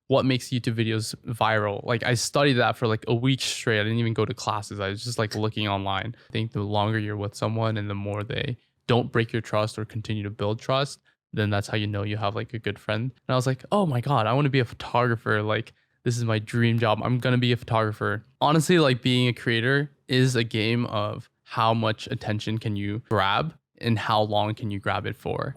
what makes YouTube videos viral. Like I studied that for like a week straight. I didn't even go to classes. I was just like looking online. I think the longer you're with someone and the more they don't break your trust or continue to build trust, then that's how you know you have like a good friend. And I was like, oh my God, I want to be a photographer. Like this is my dream job. I'm going to be a photographer. Honestly, like being a creator is a game of how much attention can you grab and how long can you grab it for.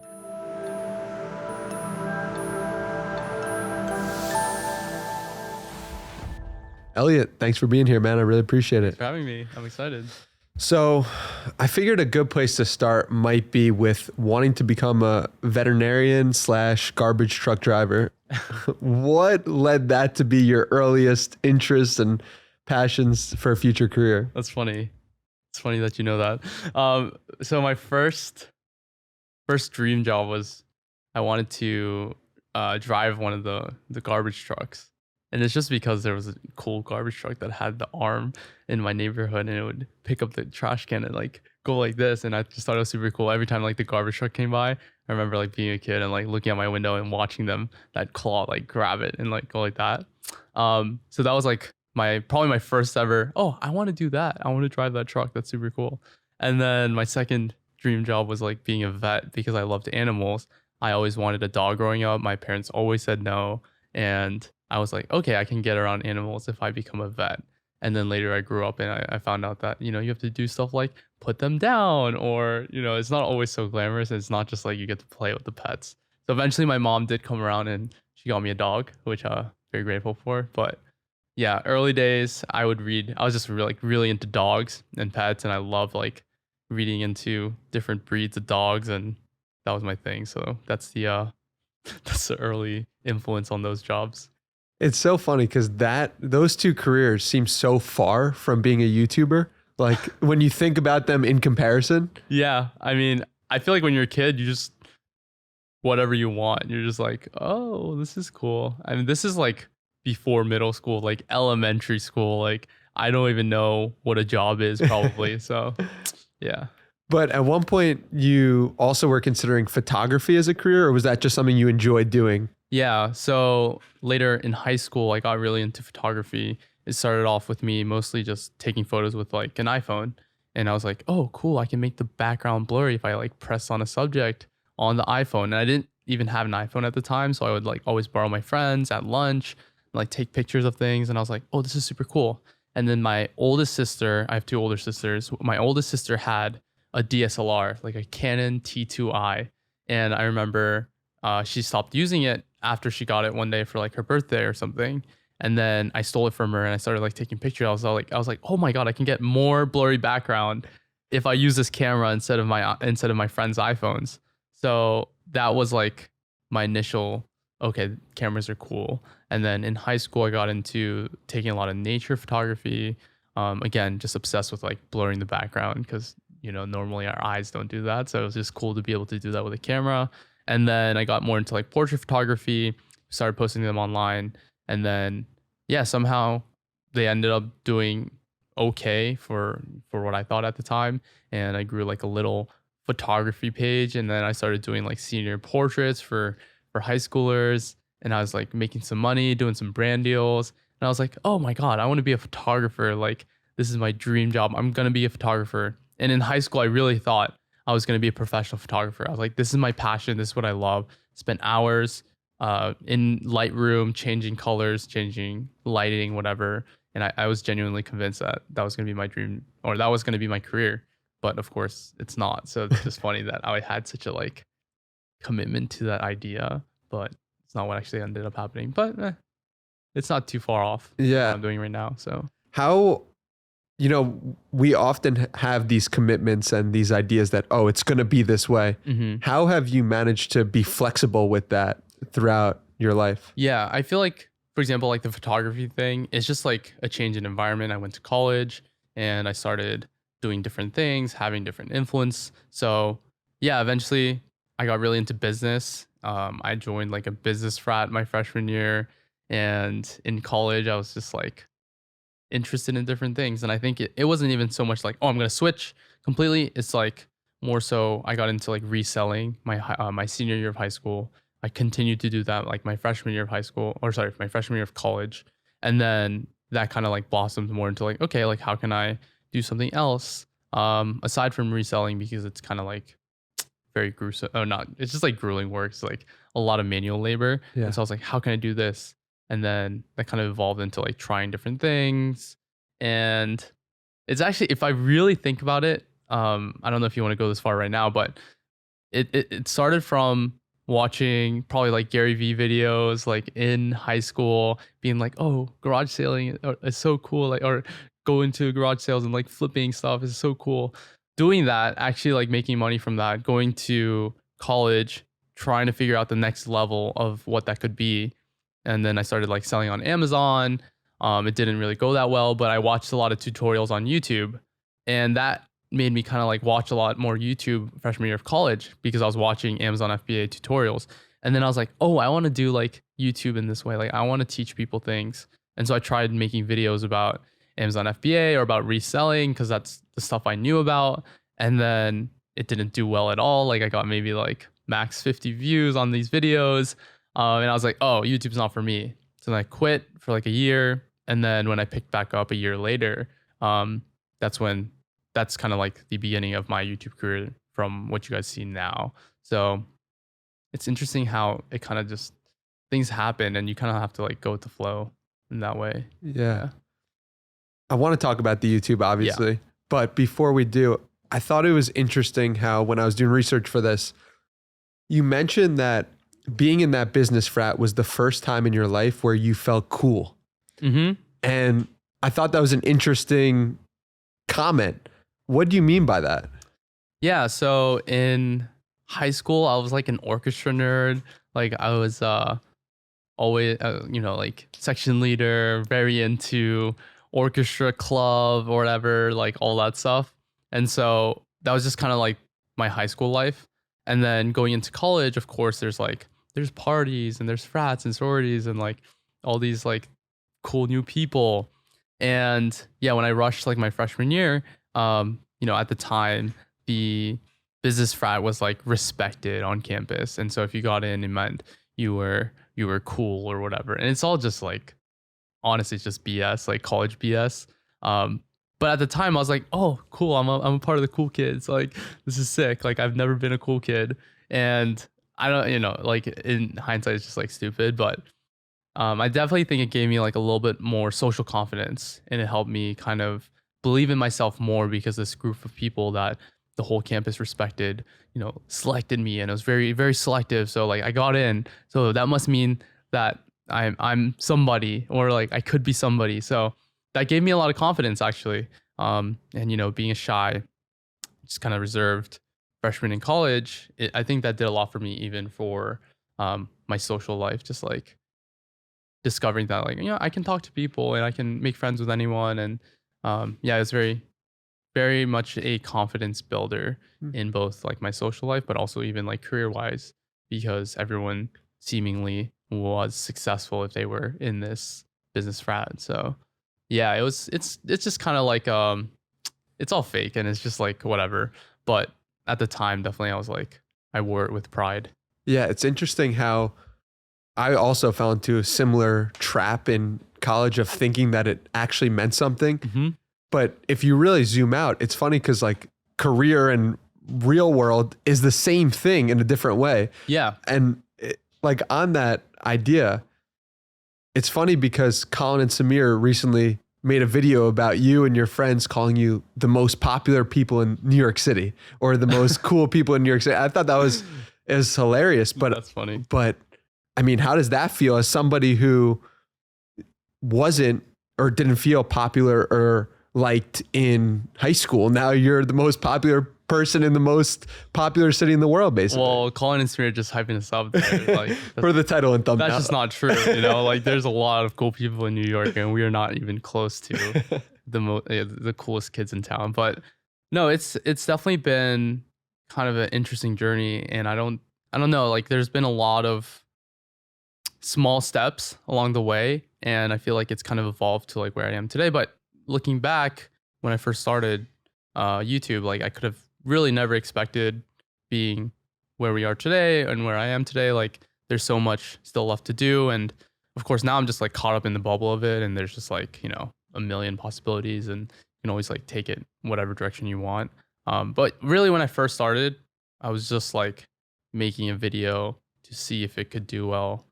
Elliot, thanks for being here, man. I really appreciate it. Thanks for having me. I'm excited. So I figured a good place to start might be with wanting to become a veterinarian / garbage truck driver. What led that to be your earliest interests and passions for a future career? That's funny. It's funny that you know that. So my first dream job was I wanted to drive one of the garbage trucks. And it's just because there was a cool garbage truck that had the arm in my neighborhood and it would pick up the trash can and like go like this. And I just thought it was super cool. Every time like the garbage truck came by, I remember like being a kid and like looking out my window and watching them, that claw, like grab it and like go like that. So that was like probably my first ever, oh, I want to do that. I want to drive that truck. That's super cool. And then my second dream job was like being a vet because I loved animals. I always wanted a dog growing up. My parents always said no. And I was like, okay, I can get around animals if I become a vet. And then later I grew up and I found out that, you know, you have to do stuff like put them down or, you know, it's not always so glamorous. It's not just like you get to play with the pets. So eventually my mom did come around and she got me a dog, which I'm very grateful for. But yeah, early days I would read. I was just really into dogs and pets. And I love like reading into different breeds of dogs. And that was my thing. So that's the early influence on those jobs. It's so funny because those two careers seem so far from being a YouTuber. Like when you think about them in comparison. Yeah. I mean, I feel like when you're a kid, you just whatever you want. You're just like, oh, this is cool. I mean, this is like before middle school, like elementary school. Like I don't even know what a job is probably. So yeah. But at one point you also were considering photography as a career, or was that just something you enjoyed doing? Yeah. So later in high school, I got really into photography. It started off with me mostly just taking photos with like an iPhone. And I was like, oh, cool. I can make the background blurry if I like press on a subject on the iPhone. And I didn't even have an iPhone at the time. So I would like always borrow my friends at lunch, and, like take pictures of things. And I was like, oh, this is super cool. And then my oldest sister, I have two older sisters. My oldest sister had a DSLR, like a Canon T2i. And I remember she stopped using it after she got it one day for like her birthday or something. And then I stole it from her and I started like taking pictures. I was like, oh my God, I can get more blurry background if I use this camera instead of my friend's iPhones. So that was like my initial, okay, cameras are cool. And then in high school, I got into taking a lot of nature photography. Again, just obsessed with like blurring the background because, you know, normally our eyes don't do that. So it was just cool to be able to do that with a camera. And then I got more into like portrait photography, started posting them online. And then, yeah, somehow they ended up doing okay for what I thought at the time. And I grew like a little photography page. And then I started doing like senior portraits for high schoolers. And I was like making some money, doing some brand deals. And I was like, oh my God, I want to be a photographer. Like, this is my dream job. I'm going to be a photographer. And in high school, I really thought I was going to be a professional photographer. I was like, this is my passion. This is what I love. Spent hours in Lightroom, changing colors, changing lighting, whatever. And I was genuinely convinced that that was going to be my dream, or that was going to be my career. But of course, it's not. So it's just funny that I had such a like commitment to that idea, but it's not what actually ended up happening. But it's not too far off what I'm doing right now. So how... You know, we often have these commitments and these ideas that, oh, it's going to be this way. Mm-hmm. How have you managed to be flexible with that throughout your life? Yeah, I feel like, for example, like the photography thing, it's just like a change in environment. I went to college and I started doing different things, having different influence. So yeah, eventually I got really into business. I joined like a business frat my freshman year. And in college, I was just like, interested in different things. And I think it wasn't even so much like, oh, I'm going to switch completely. It's like more so I got into like reselling my senior year of high school. I continued to do that like my freshman year of high school, or sorry, my freshman year of college. And then that kind of like blossomed more into like, okay, like how can I do something else aside from reselling, because it's kind of like very gruesome. Oh, not, it's just like grueling work. It's like a lot of manual labor. Yeah. And so I was like, how can I do this? And then that kind of evolved into like trying different things. And it's actually, if I really think about it, I don't know if you want to go this far right now, but it started from watching probably like Gary Vee videos like in high school, being like, oh, garage sailing is so cool, like, or going to garage sales and like flipping stuff is so cool. Doing that, actually like making money from that, going to college, trying to figure out the next level of what that could be. And then I started like selling on Amazon. It didn't really go that well, but I watched a lot of tutorials on YouTube, and that made me kind of like watch a lot more YouTube freshman year of college, because I was watching Amazon FBA tutorials. And then I was like, oh, I want to do like YouTube in this way. Like I want to teach people things. And so I tried making videos about Amazon FBA or about reselling, because that's the stuff I knew about. And then it didn't do well at all. Like I got maybe like max 50 views on these videos. And I was like, oh, YouTube's not for me. So then I quit for like a year. And then when I picked back up a year later, that's kind of like the beginning of my YouTube career from what you guys see now. So it's interesting how it kind of just, things happen and you kind of have to like go with the flow in that way. Yeah. I want to talk about the YouTube, obviously. But before we do, I thought it was interesting how when I was doing research for this, you mentioned that being in that business frat was the first time in your life where you felt cool. Mm-hmm. And I thought that was an interesting comment. What do you mean by that? Yeah. So in high school, I was like an orchestra nerd. Like I was always, like section leader, very into orchestra club or whatever, like all that stuff. And so that was just kind of like my high school life. And then going into college, of course, there's parties and there's frats and sororities and like all these like cool new people. And yeah, when I rushed like my freshman year, at the time, the business frat was like respected on campus. And so if you got in, it meant you were cool or whatever. And it's all just like, honestly, it's just BS, like college BS. But at the time I was like, oh, cool. I'm a part of the cool kids. Like, this is sick. Like, I've never been a cool kid. And I don't, like in hindsight, it's just like stupid. But I definitely think it gave me like a little bit more social confidence, and it helped me kind of believe in myself more, because this group of people that the whole campus respected, selected me, and it was very, very selective. So like I got in, so that must mean that I'm somebody, or like I could be somebody. So that gave me a lot of confidence, actually. And being a shy, just kind of reserved freshman in college, I think that did a lot for me, even for my social life, just like discovering that like, I can talk to people and I can make friends with anyone. And it's very, very much a confidence builder in both like my social life, but also even like career wise, because everyone seemingly was successful if they were in this business frat. So yeah, it's just kind of like it's all fake and it's just like whatever. But at the time, definitely I was like, I wore it with pride. Yeah, it's interesting how I also fell into a similar trap in college of thinking that it actually meant something. Mm-hmm. But if you really zoom out, it's funny because like career and real world is the same thing in a different way. Yeah. And like on that idea, it's funny because Colin and Samir recently made a video about you and your friends calling you the most popular people in New York City, or the most cool people in New York City. I thought that was hilarious, but that's funny. But I mean, how does that feel as somebody who wasn't or didn't feel popular or liked in high school? Now you're the most popular person in the most popular city in the world, basically. Well, Colin and Samir are just hyping us up there, like for the title and thumbnail. That's just not true. Like there's a lot of cool people in New York, and we are not even close to the coolest kids in town. But no, it's definitely been kind of an interesting journey, and I don't know. Like there's been a lot of small steps along the way, and I feel like it's kind of evolved to like where I am today. But looking back, when I first started YouTube, like I could have really never expected being where we are today and where I am today. Like there's so much still left to do. And of course, now I'm just like caught up in the bubble of it. And there's just like, a million possibilities, and you can always like take it whatever direction you want. But really, when I first started, I was just like making a video to see if it could do well.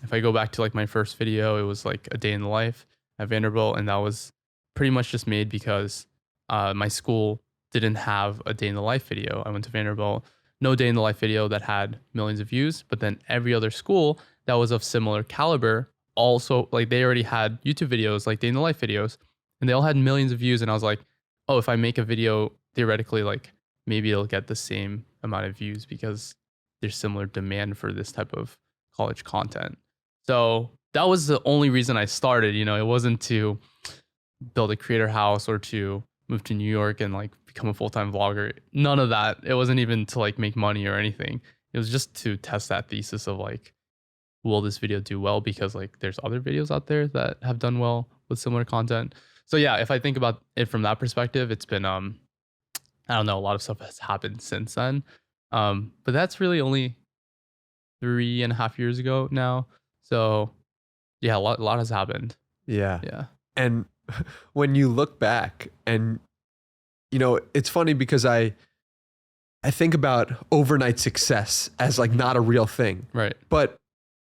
If I go back to like my first video, it was like a day in the life at Vanderbilt, and that was pretty much just made because my school didn't have a day in the life video. I went to Vanderbilt, no day in the life video that had millions of views, but then every other school that was of similar caliber also, like, they already had YouTube videos, like day in the life videos, and they all had millions of views. And I was like, oh, if I make a video, theoretically, like maybe it'll get the same amount of views because there's similar demand for this type of college content. So that was the only reason I started. It wasn't to build a creator house or to move to New York and like become a full-time vlogger. None of that. It wasn't even to like make money or anything. It was just to test that thesis of like, will this video do well? Because like there's other videos out there that have done well with similar content. So yeah, if I think about it from that perspective, it's been I don't know, a lot of stuff has happened since then. But that's really only 3.5 years ago now. So yeah, a lot has happened. Yeah. Yeah. And when you look back, and it's funny because I think about overnight success as like not a real thing. Right. But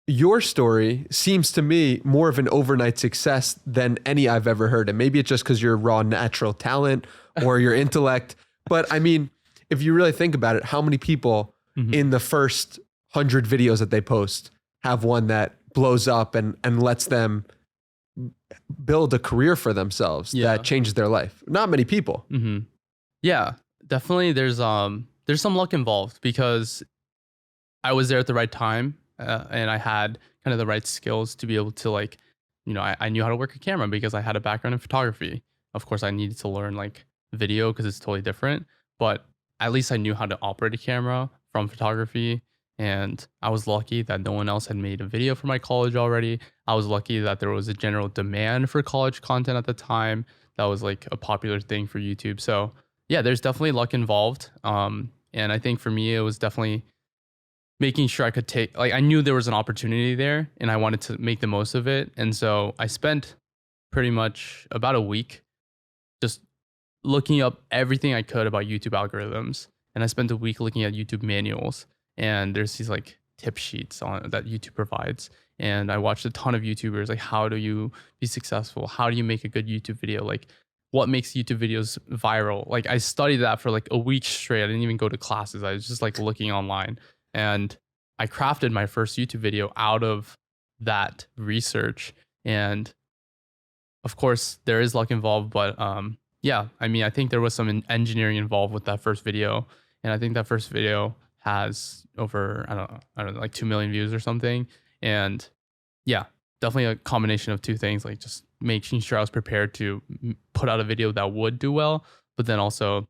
your story seems to me more of an overnight success than any I've ever heard. And maybe it's just because you're raw natural talent or your intellect. But I mean, if you really think about it, how many people in the first 100 videos that they post have one that blows up and lets them build a career for themselves that changes their life? Not many people. Mm-hmm. Yeah, definitely. There's some luck involved because I was there at the right time. And I had kind of the right skills to be able to like, I knew how to work a camera because I had a background in photography. Of course, I needed to learn like video because it's totally different, but at least I knew how to operate a camera from photography. And I was lucky that no one else had made a video for my college already. I was lucky that there was a general demand for college content at the time. That was like a popular thing for YouTube. So yeah, there's definitely luck involved. And I think for me, it was definitely making sure I could I knew there was an opportunity there and I wanted to make the most of it. And so I spent pretty much about a week just looking up everything I could about YouTube algorithms. And I spent a week looking at YouTube manuals, and there's these like tip sheets that YouTube provides. And I watched a ton of YouTubers, like, how do you be successful? How do you make a good YouTube video? Like, what makes YouTube videos viral? Like, I studied that for like a week straight. I didn't even go to classes. I was just like looking online. And I crafted my first YouTube video out of that research. And of course, there is luck involved, but yeah, I mean, I think there was some engineering involved with that first video. And I think that first video has over, I don't know, like 2 million views or something. And yeah, definitely a combination of two things, like just making sure I was prepared to put out a video that would do well, but then also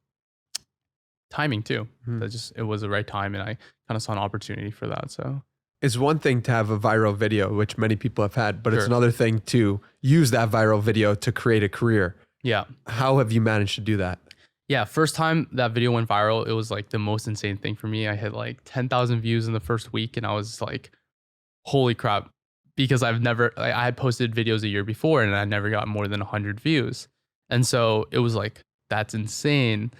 timing too. It was the right time, and I kind of saw an opportunity for that. So it's one thing to have a viral video, which many people have had, but Sure. it's another thing to use that viral video to create a career. Yeah. How have you managed to do that? Yeah. First time that video went viral, it was like the most insane thing for me. I hit like 10,000 views in the first week, and I was like, holy crap. Because I had posted videos a year before and I never got more than 100 views. And so it was like, that's insane.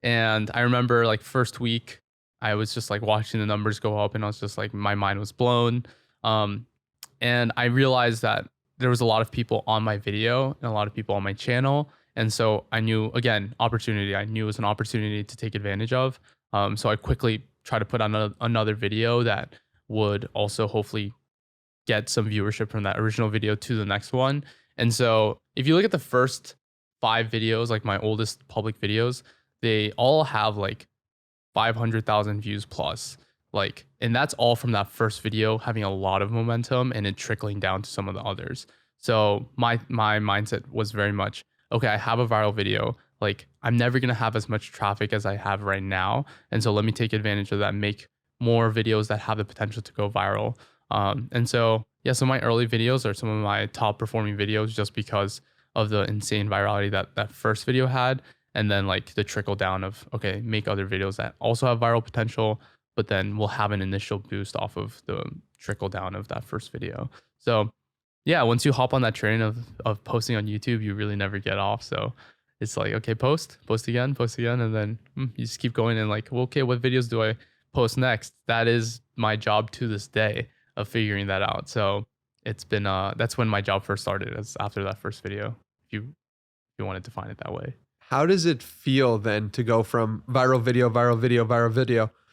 And I remember like first week, I was just like watching the numbers go up, and I was just like, my mind was blown. And I realized that there was a lot of people on my video and a lot of people on my channel. And so I knew, again, opportunity. I knew it was an opportunity to take advantage of. So I quickly tried to put on another video that would also hopefully get some viewership from that original video to the next one. And so if you look at the first 5 videos, like my oldest public videos, they all have like 500,000 views plus. Like, and that's all from that first video having a lot of momentum and it trickling down to some of the others. So my mindset was very much, okay, I have a viral video. Like, I'm never going to have as much traffic as I have right now. And so let me take advantage of that, make more videos that have the potential to go viral. And so, yeah, so my early videos are some of my top performing videos just because of the insane virality that first video had. And then like the trickle down of, okay, make other videos that also have viral potential. but then we'll have an initial boost off of the trickle down of that first video. So yeah, once you hop on that train of posting on YouTube, you really never get off. So it's like, okay, post again, and then you just keep going and like, well, okay, what videos do I post next? That is my job to this day of figuring that out. So it's been that's when my job first started, as after that first video. If you want to define it that way. How does it feel then to go from viral video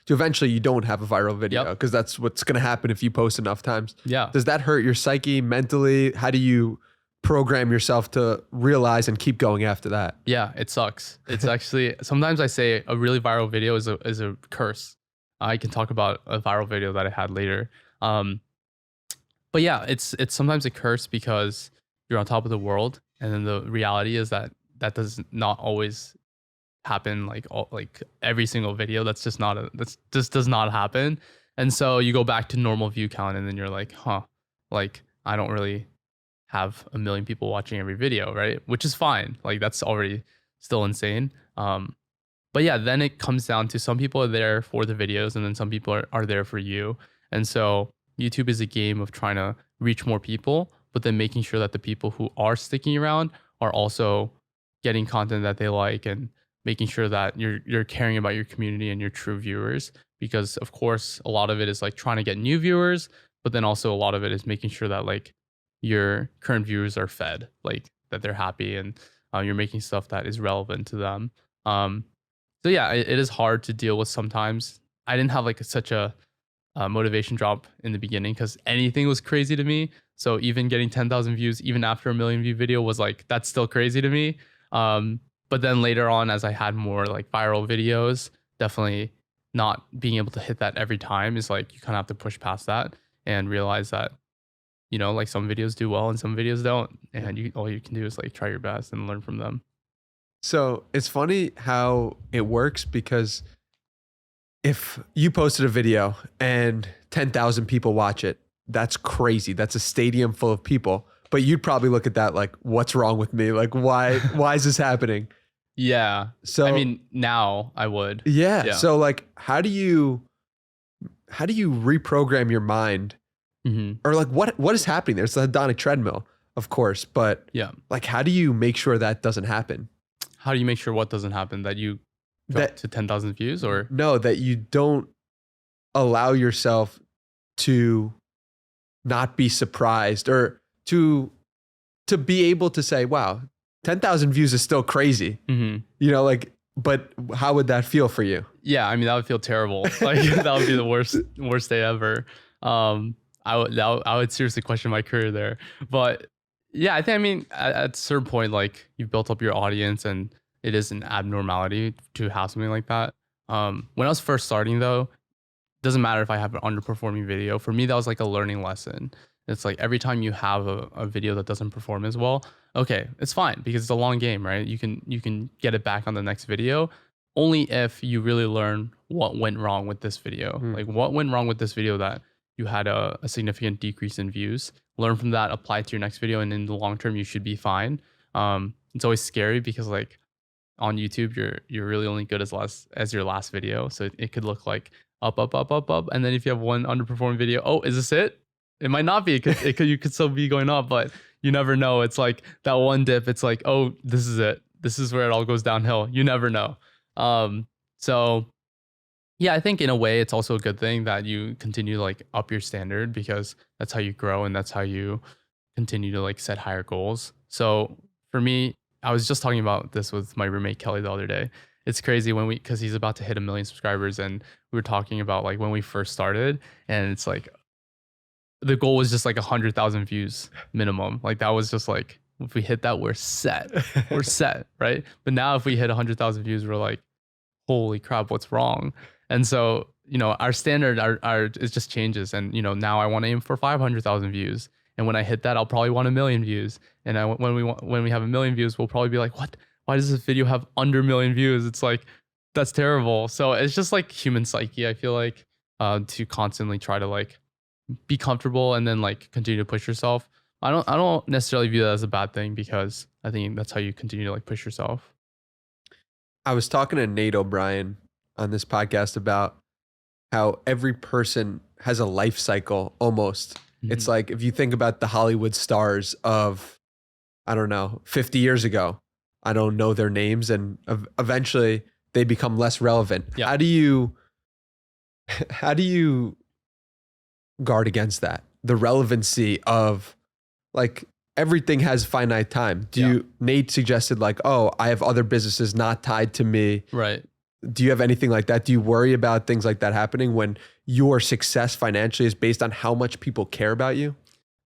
to eventually you don't have a viral video? Yep. Because that's what's going to happen if you post enough times. Yeah. Does that hurt your psyche mentally? How do you program yourself to realize and keep going after that? Yeah, it sucks. It's actually, sometimes I say a really viral video is a curse. I can talk about a viral video that I had later. But yeah, it's sometimes a curse because you're on top of the world, and then the reality is that does not always happen like every single video. That's just does not happen. And so you go back to normal view count, and then you're like, like I don't really have 1 million people watching every video, right? Which is fine. Like that's already still insane. But yeah, then it comes down to some people are there for the videos, and then some people are there for you. And so YouTube is a game of trying to reach more people, but then making sure that the people who are sticking around are also getting content that they like, and making sure that you're caring about your community and your true viewers. Because of course, a lot of it is like trying to get new viewers, but then also a lot of it is making sure that like your current viewers are fed, like that they're happy, and you're making stuff that is relevant to them. So yeah, it is hard to deal with sometimes. I didn't have like such a motivation drop in the beginning because anything was crazy to me. So even getting 10,000 views, even after a 1 million view video, was like, that's still crazy to me. But then later on, as I had more like viral videos, definitely not being able to hit that every time is like, you kind of have to push past that and realize that, you know, like some videos do well and some videos don't. And all you can do is like try your best and learn from them. So it's funny how it works, because if you posted a video and 10,000 people watch it, that's crazy. That's a stadium full of people. But you'd probably look at that like, what's wrong with me? Like, why is this happening? Yeah. So I mean, now I would. Yeah. So like, how do you reprogram your mind? Or like, what is happening there? It's a hedonic treadmill, of course, but yeah, like, how do you make sure that doesn't happen? How do you make sure what doesn't happen? That you go to 10,000 views, or no, that you don't allow yourself to not be surprised, or to be able to say, wow, 10,000 views is still crazy. You know, like, but how would that feel for you? Yeah, I mean, that would feel terrible. Like that would be the worst day ever. I would seriously question my career there. But yeah, I mean, at a certain point, like you've built up your audience, and it is an abnormality to have something like that. When I was first starting though, it doesn't matter if I have an underperforming video. For me, that was like a learning lesson. It's like every time you have a video that doesn't perform as well, okay, it's fine, because it's a long game, right? You can get it back on the next video, only if you really learn what went wrong with this video. Like what went wrong with this video that you had a significant decrease in views. Learn from that, apply it to your next video, and in the long term, you should be fine. It's always scary because like on YouTube, you're really only good as your last video. So it could look like up, and then if you have one underperforming video, oh, is this it? It might not be. You could still be going up, but you never know. It's like that one dip. It's like, oh, this is it. This is where it all goes downhill. You never know. So yeah, I think in a way it's also a good thing that you continue to like up your standard, because that's how you grow and that's how you continue to like set higher goals. So for me, I was just talking about this with my roommate Kelly the other day. It's crazy because he's about to hit 1 million subscribers, and we were talking about like when we first started, and it's like the goal was just like 100,000 views minimum. Like that was just like, if we hit that, we're set. We're set, right? But now if we hit 100,000 views, we're like, holy crap, what's wrong? And so, you know, our standard it just changes. And, you know, now I want to aim for 500,000 views. And when I hit that, I'll probably want 1 million views. And when we have 1 million views, we'll probably be like, what? Why does this video have under 1 million views? It's like, that's terrible. So it's just like human psyche, I feel like, to constantly try to like be comfortable and then like continue to push yourself. I don't necessarily view that as a bad thing, because I think that's how you continue to like push yourself. I was talking to Nate O'Brien on this podcast about how every person has a life cycle almost. It's Mhm. like if you think about the Hollywood stars of, I don't know, 50 years ago, I don't know their names, and eventually they become less relevant. Yeah. How do you guard against that? The relevancy of, like, everything has finite time. Yeah. Nate suggested like, oh, I have other businesses not tied to me. Right. Do you have anything like that? Do you worry about things like that happening when your success financially is based on how much people care about you?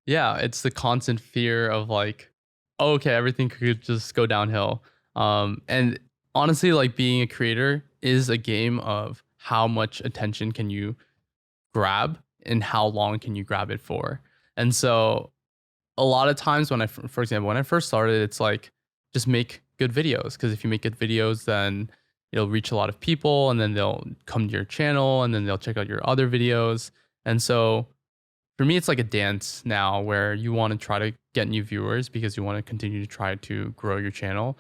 Yeah, it's the constant fear of like, oh, okay, everything could just go downhill. And honestly, like being a creator is a game of how much attention can you grab and how long can you grab it for. And so a lot of times when for example, when I first started, it's like just make good videos, because if you make good videos, then it'll reach a lot of people, and then they'll come to your channel, and then they'll check out your other videos. And so for me, it's like a dance now where you want to try to get new viewers because you want to continue to try to grow your channel.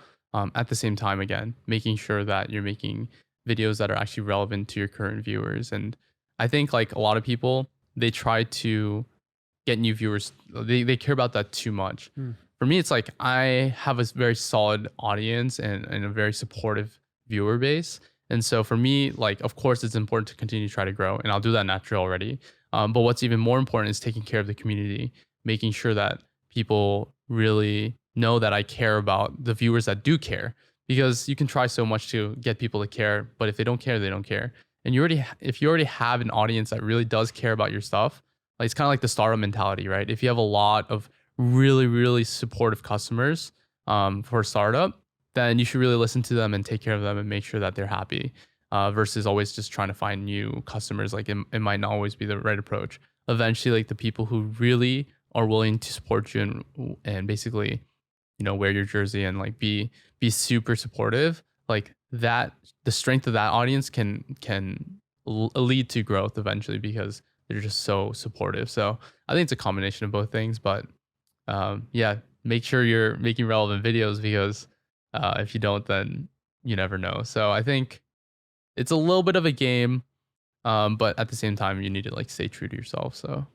At the same time, again, making sure that you're making videos that are actually relevant to your current viewers. And I think like a lot of people, they try to get new viewers. They care about that too much. For me, it's like I have a very solid audience and a very supportive viewer base. And so for me, like, of course, it's important to continue to try to grow, and I'll do that naturally already. But what's even more important is taking care of the community, making sure that people really know that I care about the viewers that do care. Because you can try so much to get people to care, but if they don't care, they don't care. And if you already have an audience that really does care about your stuff, like it's kind of like the startup mentality, right? If you have a lot of really, really supportive customers for a startup, then you should really listen to them and take care of them and make sure that they're happy, versus always just trying to find new customers. Like it might not always be the right approach. Eventually, like the people who really are willing to support you and basically, wear your jersey and like be super supportive, like that, the strength of that audience can lead to growth eventually because they're just so supportive. So I think it's a combination of both things, but yeah, make sure you're making relevant videos because if you don't, then you never know. So I think it's a little bit of a game, but at the same time, you need to like stay true to yourself. So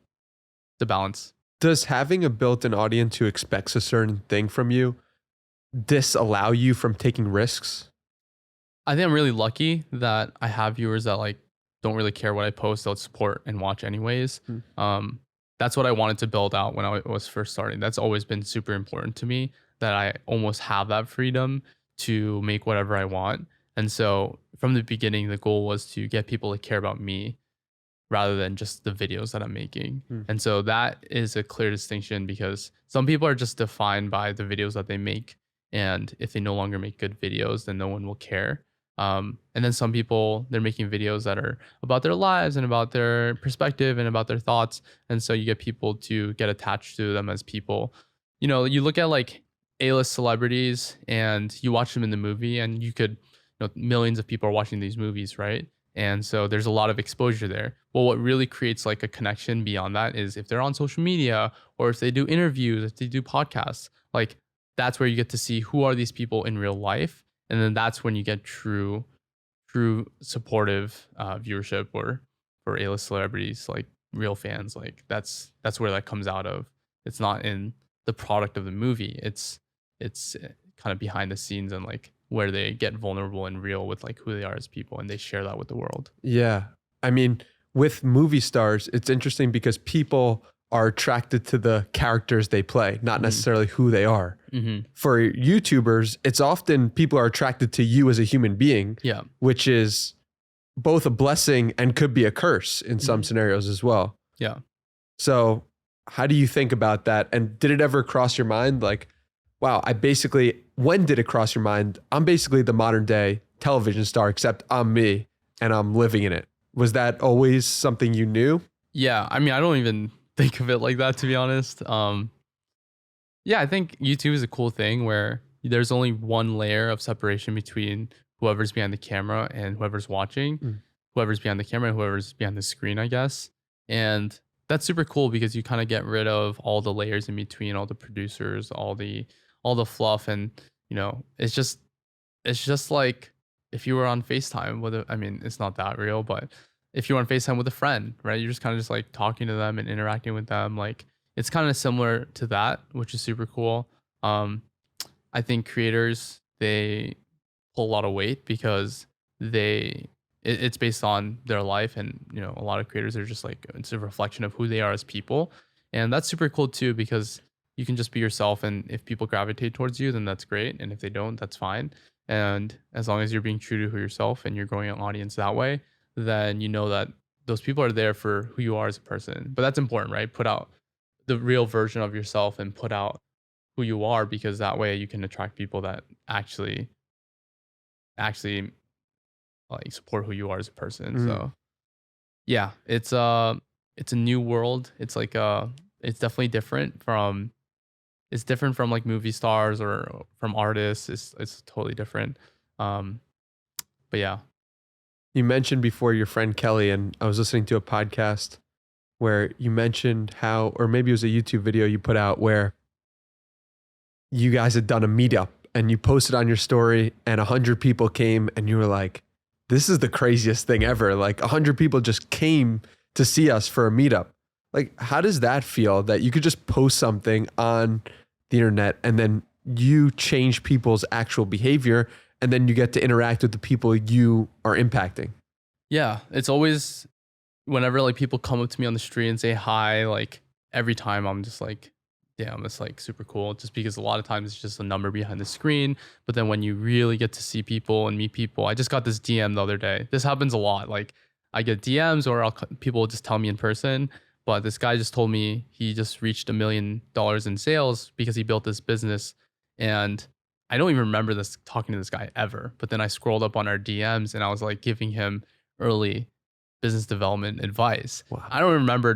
the balance. Does having a built-in audience who expects a certain thing from you disallow you from taking risks? I think I'm really lucky that I have viewers that like don't really care what I post; they'll support and watch anyways. Hmm. That's what I wanted to build out when I was first starting. That's always been super important to me, that I almost have that freedom to make whatever I want. And so from the beginning, the goal was to get people to care about me rather than just the videos that I'm making. Hmm. And so that is a clear distinction because some people are just defined by the videos that they make. And if they no longer make good videos, then no one will care. And then some people, they're making videos that are about their lives and about their perspective and about their thoughts. And so you get people to get attached to them as people. You look at like A-list celebrities and you watch them in the movie, and you could, millions of people are watching these movies, right? And so there's a lot of exposure there. Well, what really creates like a connection beyond that is if they're on social media or if they do interviews, if they do podcasts, like that's where you get to see who are these people in real life. And then that's when you get true supportive viewership, or for A-list celebrities, like real fans. Like that's where that comes out of. It's not in the product of the movie. It's kind of behind the scenes and like where they get vulnerable and real with like who they are as people, and they share that with the world. Yeah. I mean, with movie stars, it's interesting because people are attracted to the characters they play, not necessarily who they are. Mm-hmm. For YouTubers, it's often people are attracted to you as a human being, Yeah. which is both a blessing and could be a curse in some scenarios as well. Yeah. So how do you think about that? And did it ever cross your mind? Like, wow, when did it cross your mind? I'm basically the modern day television star, except I'm me and I'm living in it. Was that always something you knew? Yeah. I mean, I don't even think of it like that, to be honest. Yeah, I think YouTube is a cool thing where there's only one layer of separation between whoever's behind the camera and whoever's watching, whoever's behind the camera and whoever's behind the screen, I guess. And that's super cool because you kind of get rid of all the layers in between, all the producers, all the fluff. And it's just like if you were on FaceTime with I mean, it's not that real, but if you want to FaceTime with a friend, right? You're just kind of just like talking to them and interacting with them. Like it's kind of similar to that, which is super cool. Um, I think creators, they pull a lot of weight because it's based on their life, and a lot of creators are just like, it's a reflection of who they are as people, and that's super cool too, because you can just be yourself, and if people gravitate towards you, then that's great, and if they don't, that's fine. And as long as you're being true to who yourself and you're growing an audience that way, then you know that those people are there for who you are as a person. But that's important, right? Put out the real version of yourself and put out who you are, because that way you can attract people that actually like support who you are as a person. So yeah, it's a new world. It's like it's definitely different from like movie stars or from artists. It's totally different. Um but yeah. You mentioned before your friend Kelly, and I was listening to a podcast where you mentioned how, or maybe it was a YouTube video you put out where you guys had done a meetup and you posted on your story and 100 people came and you were like, this is the craziest thing ever. Like 100 people just came to see us for a meetup. Like, how does that feel that you could just post something on the internet and then you change people's actual behavior and then you get to interact with the people you are impacting? Yeah, it's always, whenever like people come up to me on the street and say hi, like every time I'm just like, damn, it's like super cool. Just because a lot of times it's just a number behind the screen. But then when you really get to see people and meet people, I just got this DM the other day. This happens a lot. Like I get DMs, or people will just tell me in person. But this guy just told me he just reached $1 million in sales because he built this business. And I don't even remember talking to this guy ever. But then I scrolled up on our DMs and I was like giving him early business development advice. Wow. I don't remember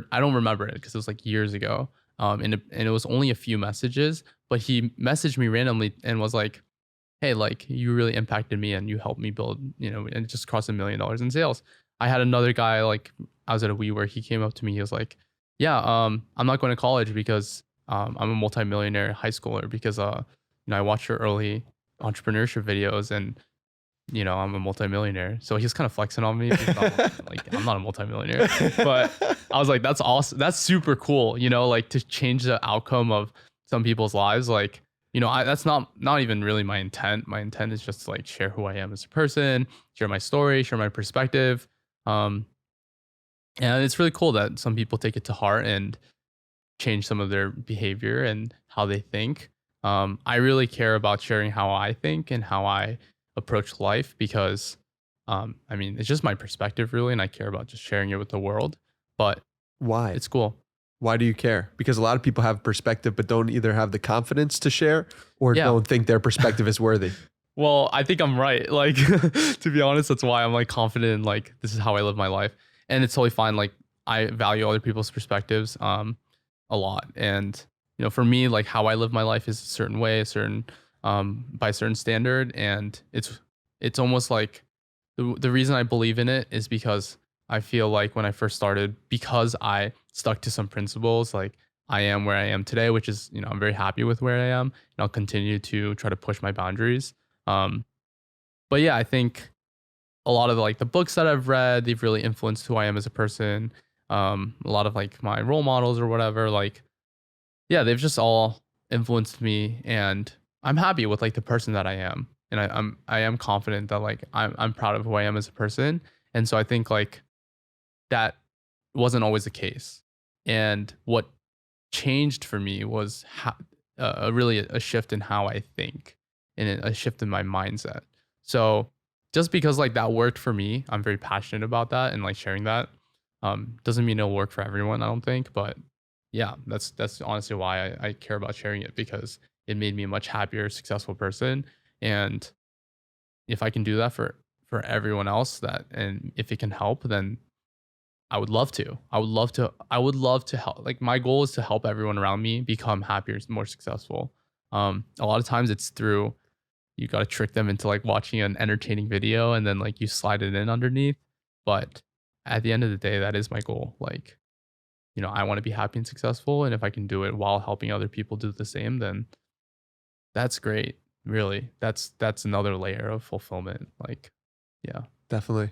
it because it was like years ago. And it was only a few messages, but he messaged me randomly and was like, hey, like you really impacted me and you helped me build, and it just crossed $1 million in sales. I had another guy, like I was at a WeWork, he came up to me, he was like, yeah, I'm not going to college because I'm a multimillionaire high schooler because I watched your early entrepreneurship videos and I'm a multimillionaire. So he's kind of flexing on me because I'm not a multimillionaire. But I was like, that's awesome. That's super cool, like to change the outcome of some people's lives. Like, that's not even really my intent. My intent is just to like share who I am as a person, share my story, share my perspective. And it's really cool that some people take it to heart and change some of their behavior and how they think. I really care about sharing how I think and how I approach life because, it's just my perspective really, and I care about just sharing it with the world. But why? It's cool. Why do you care? Because a lot of people have perspective, but don't either have the confidence to share or don't think their perspective is worthy. Well, I think I'm right. Like, to be honest, that's why I'm like confident in like, this is how I live my life. And it's totally fine. Like I value other people's perspectives, a lot. And, for me, like how I live my life is a certain way, by a certain standard. And it's almost like the reason I believe in it is because I feel like when I first started, because I stuck to some principles, like I am where I am today, which is, I'm very happy with where I am, and I'll continue to try to push my boundaries. But yeah, I think a lot of like the books that I've read, they've really influenced who I am as a person. A lot of like my role models or whatever, like, yeah, they've just all influenced me, and I'm happy with like the person that I am. And I am confident that like I'm proud of who I am as a person. And so I think like that wasn't always the case. And what changed for me was really a shift in how I think and a shift in my mindset. So just because like that worked for me, I'm very passionate about that and like sharing that. Doesn't mean it'll work for everyone, I don't think, but yeah, that's honestly why I care about sharing it, because it made me a much happier, successful person. And if I can do that for everyone else, and if it can help, then I would love to. I would love to help. Like my goal is to help everyone around me become happier, more successful. A lot of times it's through, you got to trick them into like watching an entertaining video and then like you slide it in underneath. But at the end of the day, that is my goal. Like, I want to be happy and successful. And if I can do it while helping other people do the same, then that's great. Really. That's another layer of fulfillment. Like, yeah. Definitely.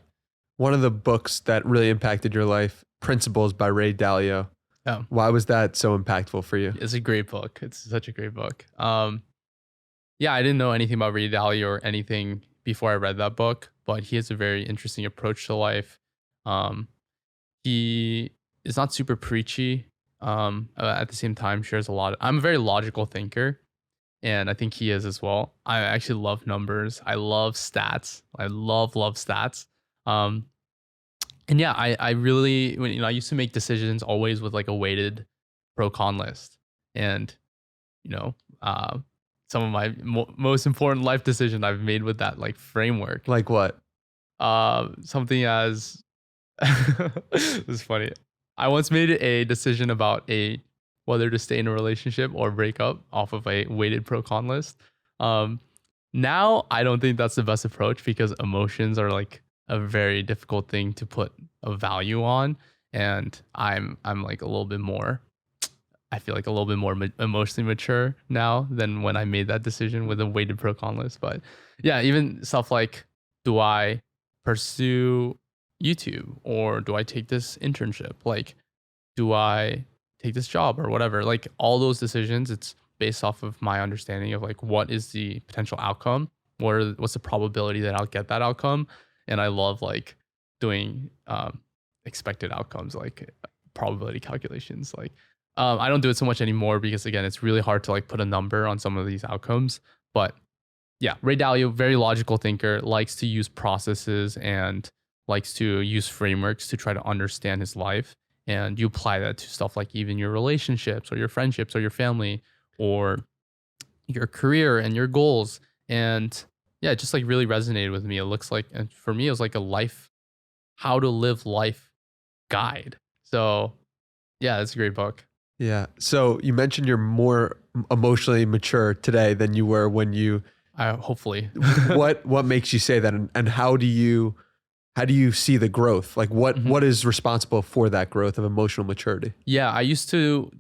one of the books that really impacted your life, Principles by Ray Dalio. Oh, Why was that so impactful for you? it's a great book. It's such a great book. Yeah, I didn't know anything about Ray Dalio or anything before I read that book, but he has a very interesting approach to life. Um, he is not super preachy. At the same time, shares a lot. I'm a very logical thinker, and I think he is as well. I actually love numbers. I love stats. I love stats. Um, and yeah, I really I used to make decisions always with like a weighted pro con list, and you know, uh, some of my most important life decision I've made with that like framework. Like what? Something as this is funny. I once made a decision about whether to stay in a relationship or break up off of a weighted pro con list. Um, Now I don't think that's the best approach because emotions are like a very difficult thing to put a value on, and I'm like a little bit more. I feel like a little bit more emotionally mature now than when I made that decision with a weighted pro con list. But yeah, even stuff like, do I pursue YouTube or do I take this internship? Like, do I take this job or whatever? Like all those decisions, it's based off of my understanding of like what is the potential outcome, what's the probability that I'll get that outcome, and I love like doing expected outcomes, like probability calculations. Like I don't do it so much anymore because again, it's really hard to like put a number on some of these outcomes. But yeah, Ray Dalio, very logical thinker, likes to use processes and likes to use frameworks to try to understand his life. And you apply that to stuff like even your relationships or your friendships or your family or your career and your goals. And yeah, it just like really resonated with me. It looks like, and for me, it was like a life, how to live life guide. So yeah, it's a great book. Yeah. So you mentioned you're more emotionally mature today than you were when you. Hopefully. What makes you say that, and how do you see the growth? Like what is responsible for that growth of emotional maturity? Yeah, I used to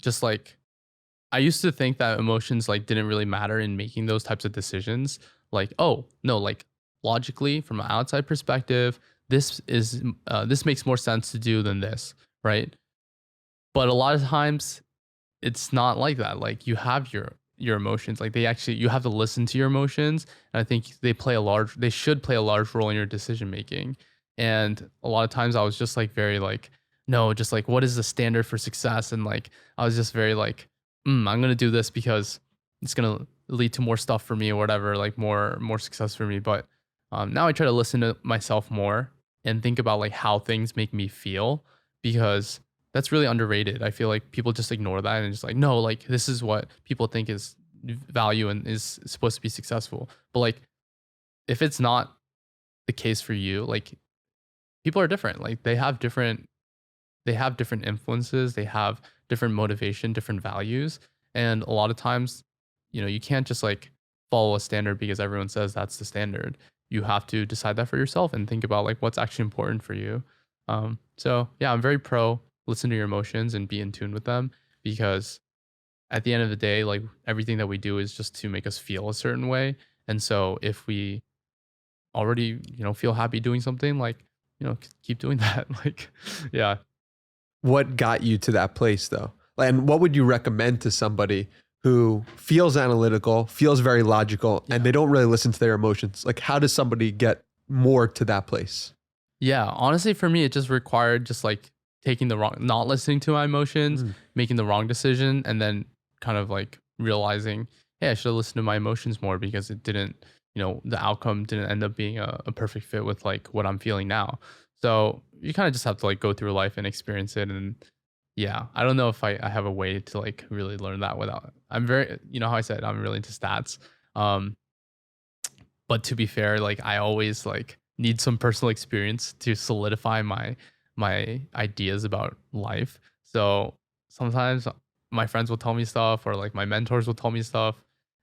think that emotions like didn't really matter in making those types of decisions. Like, oh no, like logically from an outside perspective, this makes more sense to do than this, right? But a lot of times it's not like that. Like you have your emotions. Like you have to listen to your emotions. And I think they should play a large role in your decision making. And a lot of times I was just like very like, no, just like what is the standard for success? And like I was just very like, I'm gonna do this because it's gonna lead to more stuff for me or whatever, like more success for me. But now I try to listen to myself more and think about like how things make me feel, because that's really underrated. I feel like people just ignore that and just like, no, like this is what people think is value and is supposed to be successful. But like, if it's not the case for you, like people are different. Like they have different influences, they have different motivation, different values. And a lot of times, you can't just like follow a standard because everyone says that's the standard. You have to decide that for yourself and think about like what's actually important for you. So yeah, I'm very pro listen to your emotions and be in tune with them, because at the end of the day, like everything that we do is just to make us feel a certain way. And so if we already, feel happy doing something, like, keep doing that. Like, yeah. What got you to that place though? And what would you recommend to somebody who feels analytical, feels very logical, and they don't really listen to their emotions? Like, how does somebody get more to that place? Yeah, honestly, for me, it just required just like not listening to my emotions, making the wrong decision, and then kind of like realizing, hey, I should have listened to my emotions more because it didn't, the outcome didn't end up being a perfect fit with like what I'm feeling now. So you kind of just have to like go through life and experience it. And yeah, I don't know if I have a way to like really learn that without, I'm very, how I said, I'm really into stats. But to be fair, like I always like need some personal experience to solidify my ideas about life. So sometimes my friends will tell me stuff or like my mentors will tell me stuff.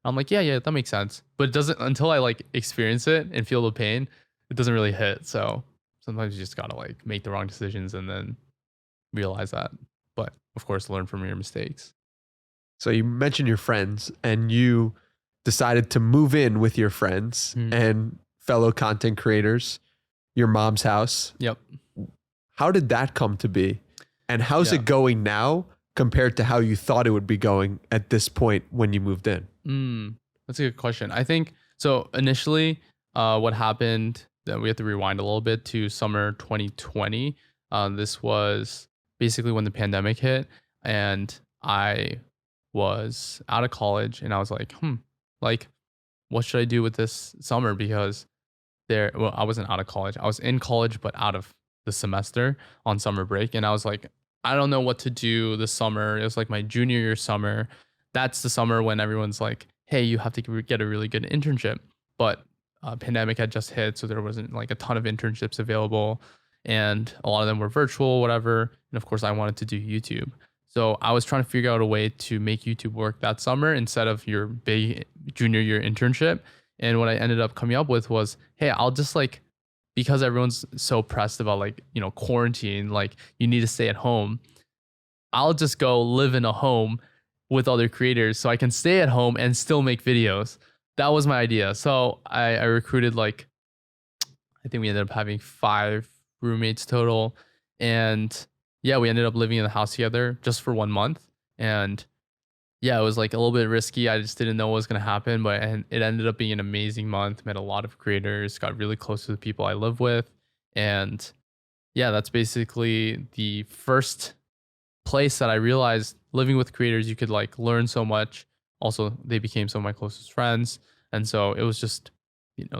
I'm like, yeah, that makes sense. But it doesn't, until I like experience it and feel the pain, it doesn't really hit. So sometimes you just gotta like make the wrong decisions and then realize that. But of course, learn from your mistakes. So you mentioned your friends, and you decided to move in with your friends and fellow content creators. your mom's house. Yep. How did that come to be? And how's Yeah. it going now compared to how you thought it would be going at this point when you moved in? That's a good question. I think so. Initially, what happened, that we have to rewind a little bit to summer 2020. This was basically when the pandemic hit, and I was out of college, and I was like, like, what should I do with this summer? Because well, I wasn't out of college. I was in college, but out of the semester on summer break. And I was like, I don't know what to do this summer. It was like my junior year summer. That's the summer when everyone's like, hey, you have to get a really good internship. But pandemic had just hit, so there wasn't like a ton of internships available. And a lot of them were virtual, whatever. And of course, I wanted to do YouTube. So I was trying to figure out a way to make YouTube work that summer instead of your big junior year internship. And what I ended up coming up with was, hey, I'll just like, because everyone's so pressed about like, quarantine, like you need to stay at home. I'll just go live in a home with other creators so I can stay at home and still make videos. That was my idea. So I recruited like, I think we ended up having 5 roommates total. And yeah, we ended up living in the house together just for 1 month. And yeah, it was like a little bit risky. I just didn't know what was going to happen, but it ended up being an amazing month. Met a lot of creators, got really close to the people I live with. And yeah, that's basically the first place that I realized living with creators, you could like learn so much. Also, they became some of my closest friends. And so it was just,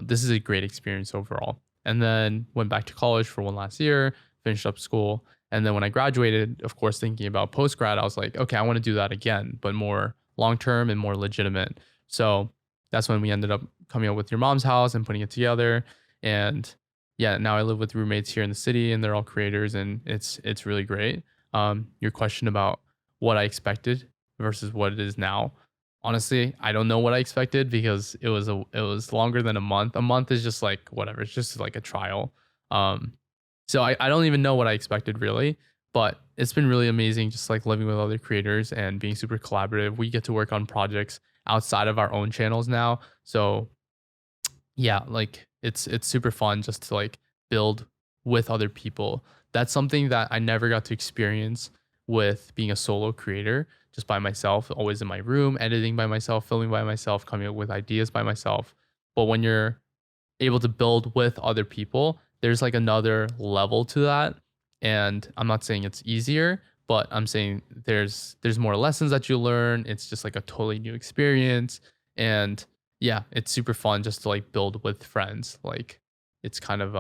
this is a great experience overall. And then went back to college for one last year, finished up school. And then when I graduated, of course, thinking about post-grad, I was like, okay, I want to do that again, but more long-term and more legitimate. So that's when we ended up coming up with Your Mom's House and putting it together. And yeah, now I live with roommates here in the city, and they're all creators, and it's really great. Your question about what I expected versus what it is now. Honestly, I don't know what I expected because it was longer than a month. A month is just like whatever. It's just like a trial. So I don't even know what I expected really, but it's been really amazing just like living with other creators and being super collaborative. We get to work on projects outside of our own channels now. So yeah, like it's super fun just to like build with other people. That's something that I never got to experience with being a solo creator, just by myself, always in my room, editing by myself, filming by myself, coming up with ideas by myself. But when you're able to build with other people, there's like another level to that. And I'm not saying it's easier, but I'm saying there's more lessons that you learn. It's just like a totally new experience. And yeah, it's super fun just to like build with friends. Like it's kind of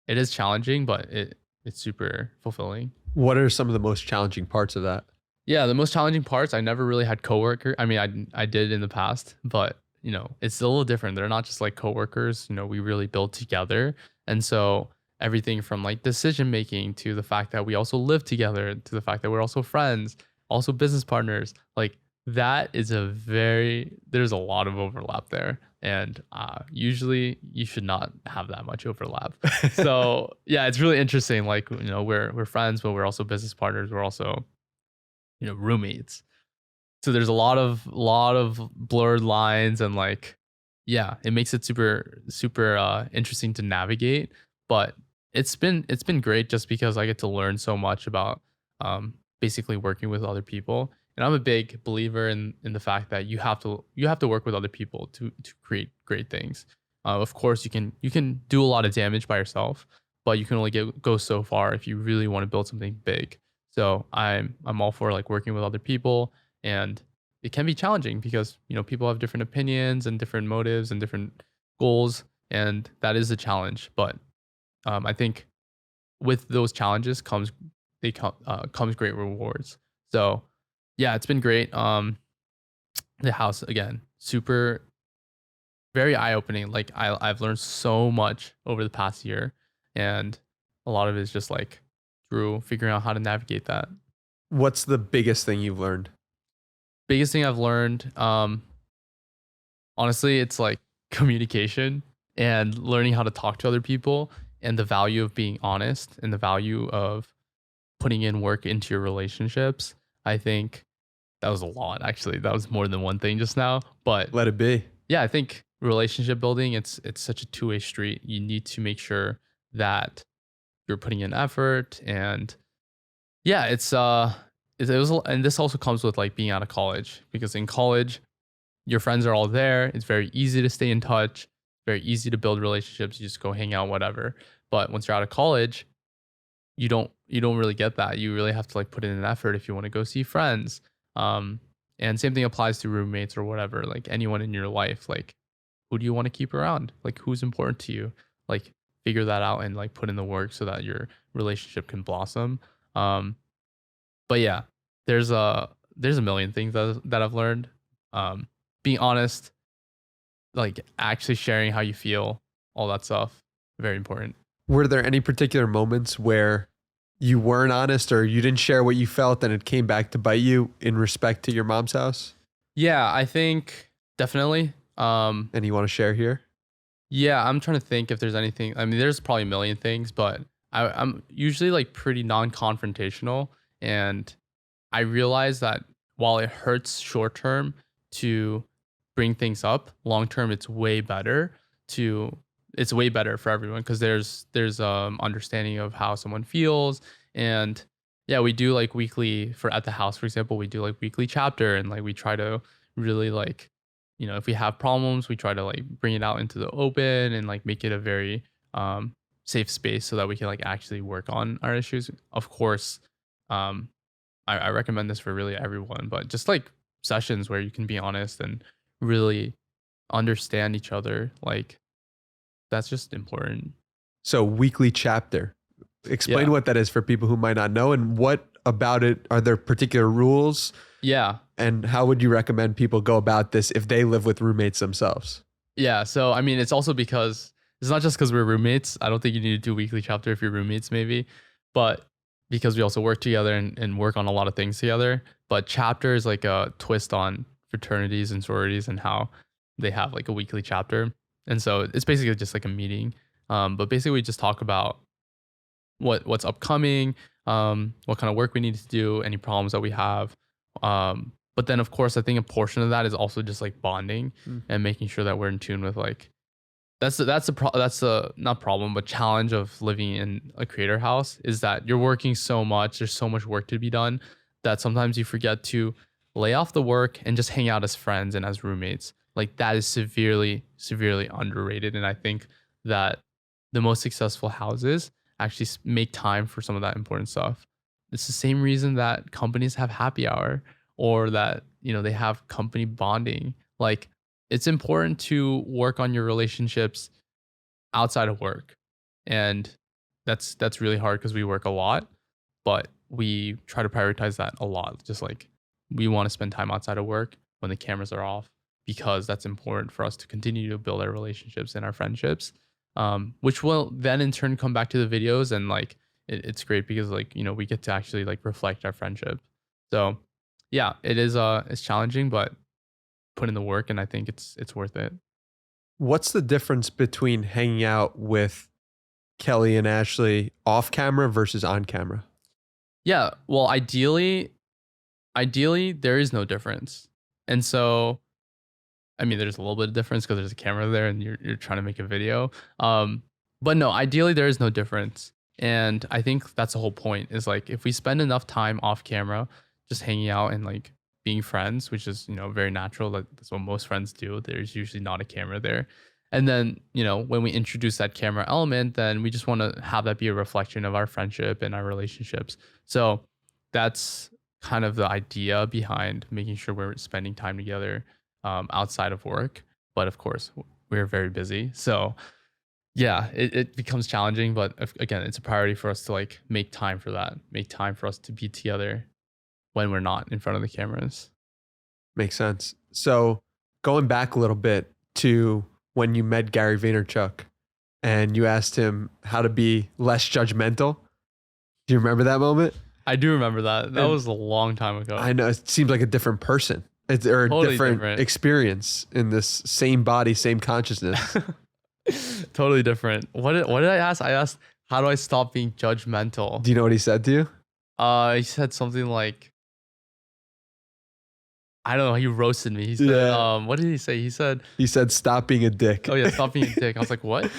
it is challenging, but it's super fulfilling. What are some of the most challenging parts of that? Yeah, the most challenging parts, I never really had coworker. I mean, I did in the past, but it's a little different. They're not just like coworkers. We really build together. And so everything from like decision making to the fact that we also live together, to the fact that we're also friends, also business partners, like that is there's a lot of overlap there. And usually you should not have that much overlap. So yeah, it's really interesting. Like, we're friends, but we're also business partners. We're also, roommates. So there's a lot of blurred lines, and like, yeah, it makes it super, super interesting to navigate. But it's been great just because I get to learn so much about basically working with other people. And I'm a big believer in the fact that you have to work with other people to create great things. Of course, you can do a lot of damage by yourself, but you can only go so far if you really want to build something big. So I'm all for like working with other people, and it can be challenging because people have different opinions and different motives and different goals, and that is a challenge. But I think with those challenges comes great rewards. So yeah, it's been great. The house again, super, very eye opening. Like I've learned so much over the past year, and a lot of it is just like through figuring out how to navigate that. What's the biggest thing you've learned? Biggest thing I've learned, honestly, it's like communication and learning how to talk to other people, and the value of being honest, and the value of putting in work into your relationships. I think that was a lot, actually. That was more than one thing just now. But Let it be. yeah, I think relationship building, it's such a two-way street. You need to make sure that you're putting in effort. And yeah, it was, and this also comes with like being out of college, because in college your friends are all there. It's very easy to stay in touch, very easy to build relationships. You just go hang out, whatever. But once you're out of college, you don't really get that. You really have to like put in an effort if you want to go see friends. Um, and same thing applies to roommates or whatever, like anyone in your life. Like, who do you want to keep around? Like, who's important to you? Like, figure that out and like put in the work so that your relationship can blossom. Um, but yeah, there's a million things that I've learned. Being honest, like actually sharing how you feel, all that stuff, very important. Were there any particular moments where you weren't honest or you didn't share what you felt and it came back to bite you in respect to your mom's house? Yeah, I think definitely. And you want to share here? Yeah, I'm trying to think if there's anything. I mean, there's probably a million things, but I'm usually like pretty non-confrontational, and I realize that while it hurts short term to bring things up, long term to it's way better for everyone, because there's understanding of how someone feels. And yeah, we do like weekly, for at the house for example, we do like weekly chapter, and like we try to really like, if we have problems, we try to like bring it out into the open and like make it a very safe space so that we can like actually work on our issues. Of course, um I recommend this for really everyone, but just like sessions where you can be honest and really understand each other, like that's just important. So weekly chapter. Explain Yeah. what that is for people who might not know, and what about it, are there particular rules, Yeah. and how would you recommend people go about this if they live with roommates themselves? Yeah. So, I mean, it's also because it's not just because we're roommates. I don't think you need to do weekly chapter if you're roommates, maybe, but because we also work together and work on a lot of things together. But chapter is like a twist on fraternities and sororities and how they have like a weekly chapter. And so it's basically just like a meeting. But basically, we just talk about what's upcoming, what kind of work we need to do, any problems that we have. But then, of course, I think a portion of that is also just like bonding and making sure that we're in tune with like that's the not problem but challenge of living in a creator house, is that you're working so much. There's so much work to be done that sometimes you forget to lay off the work and just hang out as friends and as roommates. Like that is severely underrated, and I think that the most successful houses actually make time for some of that important stuff. It's the same reason that companies have happy hour, or that they have company bonding. Like, it's important to work on your relationships outside of work. And that's really hard because we work a lot, but we try to prioritize that a lot. Just like we want to spend time outside of work when the cameras are off, because that's important for us to continue to build our relationships and our friendships, which will then in turn come back to the videos. And like it's great because like we get to actually like reflect our friendship. So yeah, it is it's challenging, but put in the work, and I think it's worth it. What's the difference between hanging out with Kelly and Ashley off camera versus on camera? Yeah, well, ideally there is no difference. And so I mean, there's a little bit of difference because there's a camera there and you're trying to make a video. But no, ideally there is no difference. And I think that's the whole point, is like if we spend enough time off camera just hanging out and like being friends, which is, very natural. Like that's what most friends do. There's usually not a camera there. And then, when we introduce that camera element, then we just want to have that be a reflection of our friendship and our relationships. So that's kind of the idea behind making sure we're spending time together outside of work. But of course, we're very busy. So yeah, it becomes challenging. But again, it's a priority for us to like make time for that, make time for us to be together when we're not in front of the cameras. Makes sense. So going back a little bit to when you met Gary Vaynerchuk and you asked him how to be less judgmental. Do you remember that moment? I do remember that. That And was a long time ago. I know it seems like a different person. It's or a Totally different different. experience in this same body, same consciousness. Totally different. What did I ask? I asked, how do I stop being judgmental? Do you know what he said to you? He said something like, I don't know. He roasted me. He said, Yeah. what did he say? He said, He said, "Stop being a dick." "Oh yeah, stop being a dick." I was like, "What?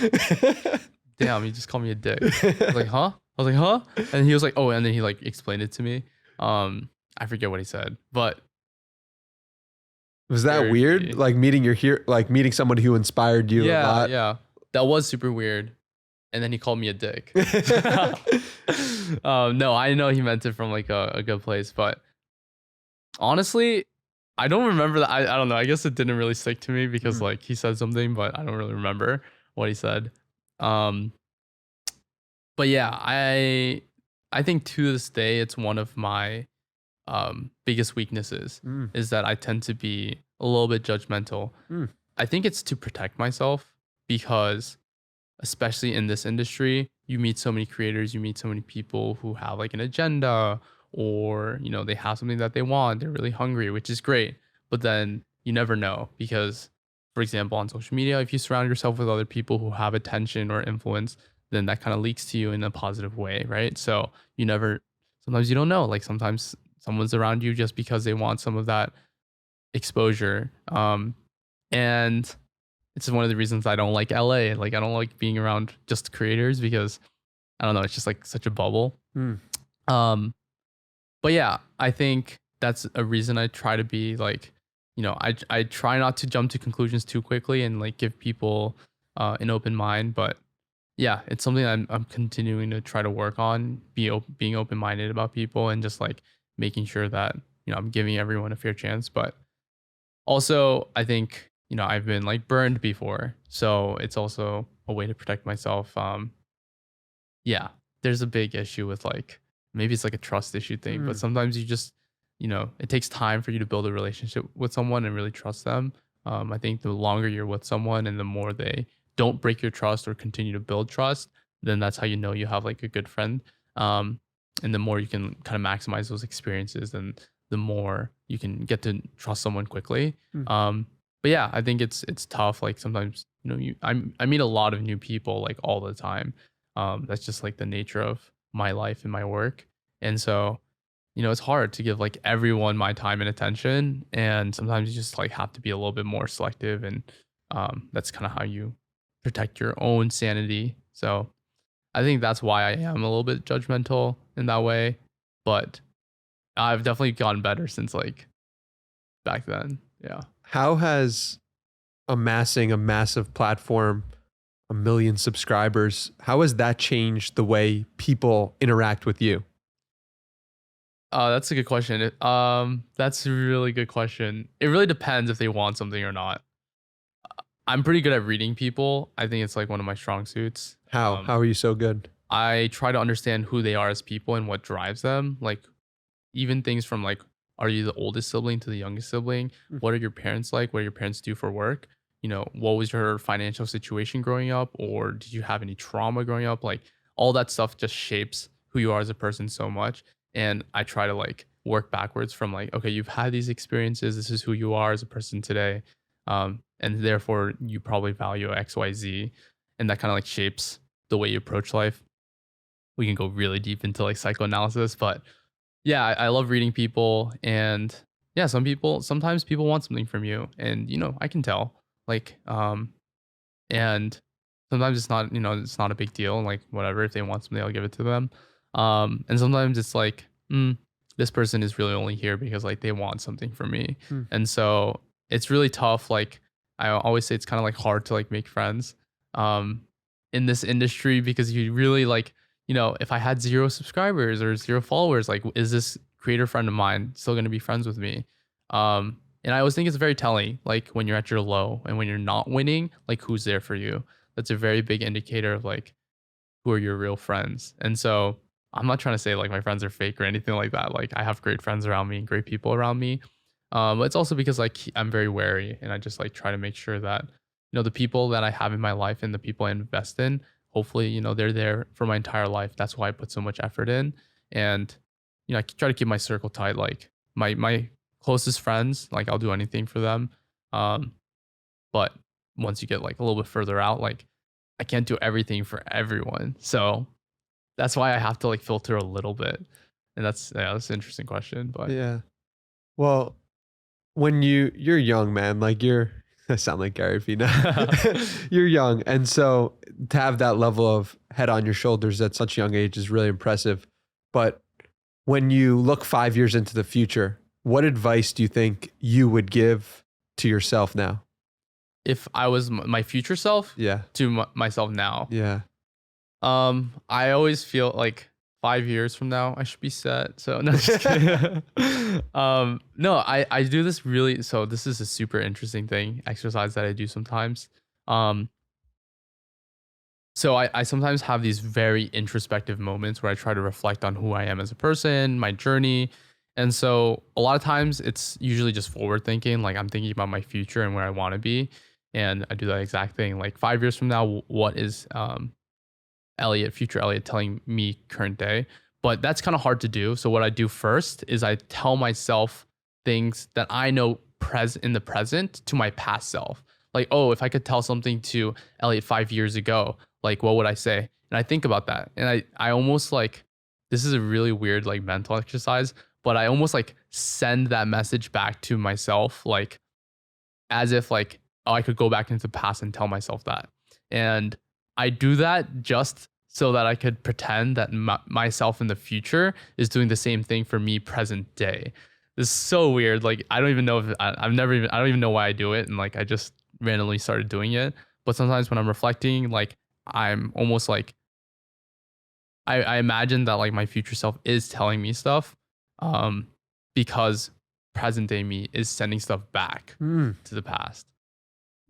Damn, he just called me a dick." I was like, "Huh?" I was like, "Huh?" And he was like, "Oh," and then he like explained it to me. I forget what he said, but Was that very weird? funny. Like meeting somebody who inspired you a Yeah, lot. yeah, that was super weird. And then he called me a dick. No, I know he meant it from like a good place, but honestly, I don't remember that. I don't know. I guess it didn't really stick to me because Mm, like he said something, but I don't really remember what he said. Um, but yeah, I think to this day it's one of my biggest weaknesses mm, is that I tend to be a little bit judgmental. mm, I think it's to protect myself because especially in this industry, you meet so many creators, you meet so many people who have like an agenda or, they have something that they want, they're really hungry, which is great. But then you never know because, for example, on social media, if you surround yourself with other people who have attention or influence, then that kind of leaks to you in a positive way, right? So you never, sometimes you don't know. Like sometimes someone's around you just because they want some of that exposure. And it's one of the reasons I don't like LA. Like I don't like being around just creators because I don't know, it's just like such a bubble. mm. Um but yeah, I think that's a reason I try to be like, I try not to jump to conclusions too quickly and like give people an open mind, but yeah, it's something I'm continuing to try to work on, being open-minded about people and just like making sure that, I'm giving everyone a fair chance, but also, I think, I've been like burned before. So it's also a way to protect myself. Yeah, there's a big issue with like, maybe it's like a trust issue thing, but Mm. sometimes you just, it takes time for you to build a relationship with someone and really trust them. I think the longer you're with someone and the more they don't break your trust or continue to build trust, then that's how you know you have like a good friend. Um, and the more you can kind of maximize those experiences, and the more you can get to trust someone quickly. Mm. But yeah, I think it's tough. Like sometimes, I meet a lot of new people like all the time. That's just like the nature of my life and my work. And so, it's hard to give like everyone my time and attention. And sometimes you just like have to be a little bit more selective. And that's kind of how you protect your own sanity. So I think that's why I am a little bit judgmental in that way. But I've definitely gotten better since like back then. Yeah. How has amassing a massive platform, a million subscribers, how has that changed the way people interact with you? That's a good question. That's a really good question. It really depends if they want something or not. I'm pretty good at reading people. I think it's like one of my strong suits. How? How are you so good? I try to understand who they are as people and what drives them. Like even things from like, are you the oldest sibling to the youngest sibling? Mm, What are your parents like? What do your parents do for work? What was your financial situation growing up? Or did you have any trauma growing up? Like all that stuff just shapes who you are as a person so much. And I try to like work backwards from like, okay, you've had these experiences. This is who you are as a person today. And therefore you probably value XYZ. And that kind of like shapes the way you approach life. We can go really deep into like psychoanalysis, but yeah, I love reading people. And yeah, sometimes people want something from you, and I can tell. Like and sometimes it's not, it's not a big deal, like whatever, if they want something I'll give it to them. And sometimes it's like, this person is really only here because like they want something from me. mm, And so it's really tough. Like I always say, it's kind of like hard to like make friends um in this industry because you really like, if I had 0 subscribers or 0 followers, like is this creator friend of mine still going to be friends with me? And I always think it's very telling, like when you're at your low and when you're not winning, like who's there for you. That's a very big indicator of like who are your real friends. And so I'm not trying to say like my friends are fake or anything like that. Like I have great friends around me and great people around me. But it's also because like I'm very wary and I just like try to make sure that, the people that I have in my life and the people I invest in, hopefully, they're there for my entire life. That's why I put so much effort in. And, I try to keep my circle tight. Like my closest friends, like I'll do anything for them. Um, but once you get like a little bit further out, like I can't do everything for everyone. So that's why I have to like filter a little bit. And that's an interesting question. But yeah. Well, when you're young, man, like I sound like Gary Vee now. You're young. And so to have that level of head on your shoulders at such a young age is really impressive. But when you look 5 years into the future, what advice do you think you would give to yourself now? If I was my future self Yeah. to myself now, Yeah. I always feel like 5 years from now I should be set. So no, just kidding. No, I do this really. So this is a super interesting thing exercise that I do sometimes. Um, so I sometimes have these very introspective moments where I try to reflect on who I am as a person, my journey. And so a lot of times it's usually just forward thinking, like I'm thinking about my future and where I want to be. And I do that exact thing. Like 5 years from now, what is future Elliot telling me current day? But that's kind of hard to do. So what I do first is I tell myself things that I know in the present to my past self. Like, oh, if I could tell something to Elliot 5 years ago, like what would I say? And I think about that. And I almost like, this is a really weird like mental exercise, but I almost like send that message back to myself, like as if like, oh, I could go back into the past and tell myself that. And I do that just so that I could pretend that myself in the future is doing the same thing for me present day. This is so weird. Like I don't even know if I don't even know why I do it. And like I just randomly started doing it. But sometimes when I'm reflecting, like I'm almost like I imagine that like my future self is telling me stuff, because present day me is sending stuff back to the past.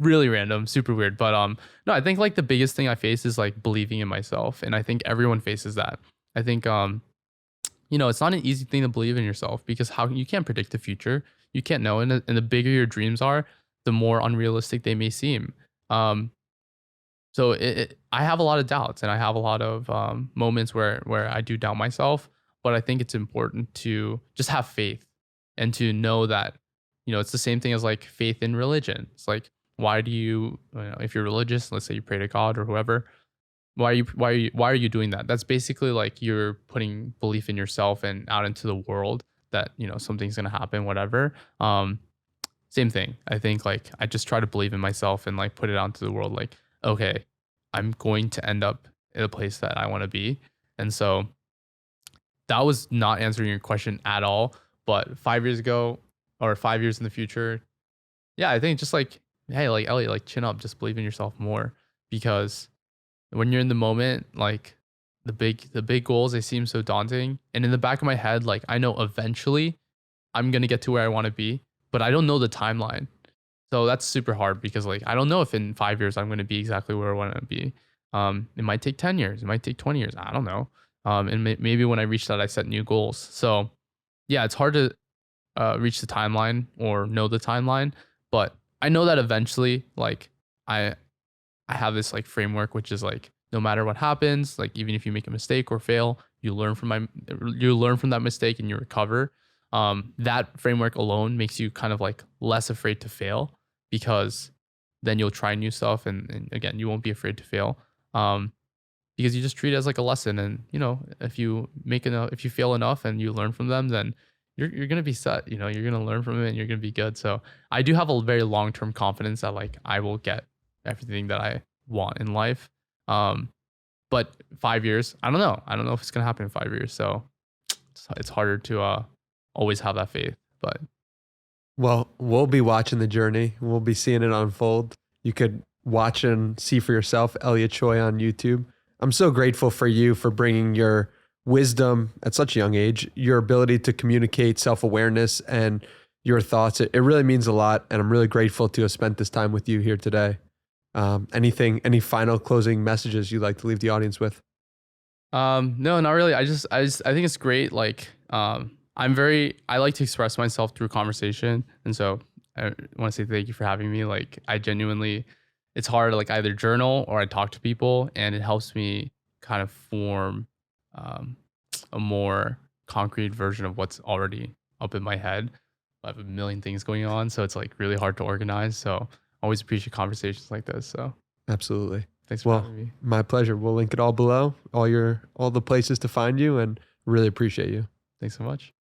Really random, super weird. But no, I think like the biggest thing I face is like believing in myself. And I think everyone faces that. I think it's not an easy thing to believe in yourself because how you can't predict the future. You can't know. And the bigger your dreams are, the more unrealistic they may seem. So I have a lot of doubts and I have a lot of moments where I do doubt myself, but I think it's important to just have faith and to know that, it's the same thing as like faith in religion. It's like, why do if you're religious, let's say you pray to God or whoever, why are you doing that? That's basically like you're putting belief in yourself and out into the world that, something's going to happen, whatever. Same thing. I think like I just try to believe in myself and like put it out into the world. Like, okay, I'm going to end up in a place that I want to be. And so that was not answering your question at all. But 5 years ago or 5 years in the future, yeah, I think just like, hey, like Elliot, like chin up, just believe in yourself more. Because when you're in the moment, like the big goals, they seem so daunting. And in the back of my head, like I know eventually I'm gonna get to where I want to be, but I don't know the timeline. So that's super hard because like I don't know if in 5 years I'm gonna be exactly where I want to be. It might take 10 years, it might take 20 years. I don't know. And maybe when I reach that, I set new goals. So yeah, it's hard to reach the timeline or know the timeline, but I know that eventually, like I have this like framework, which is like no matter what happens, like even if you make a mistake or fail, you learn from that mistake and you recover. That framework alone makes you kind of like less afraid to fail because then you'll try new stuff and again you won't be afraid to fail. Because you just treat it as like a lesson, and if you fail enough and you learn from them, then you're gonna be set. You're gonna learn from it and you're gonna be good. So I do have a very long term confidence that like I will get everything that I want in life. But 5 years, I don't know. I don't know if it's gonna happen in 5 years. So it's harder to always have that faith. But Well, we'll be watching the journey. We'll be seeing it unfold. You could watch and see for yourself, Elliot Choy on YouTube. I'm so grateful for you for bringing your wisdom at such a young age, your ability to communicate self-awareness and your thoughts. It really means a lot. And I'm really grateful to have spent this time with you here today. Any final closing messages you'd like to leave the audience with? No, not really. I think it's great. Like, I like to express myself through conversation. And so I want to say thank you for having me. Like I genuinely, it's hard to like either journal or I talk to people and it helps me kind of form a more concrete version of what's already up in my head. I have a million things going on. So it's like really hard to organize. So I always appreciate conversations like this. So Absolutely. thanks for having me. My pleasure. We'll link it all below, all the places to find you, and really appreciate you. Thanks so much.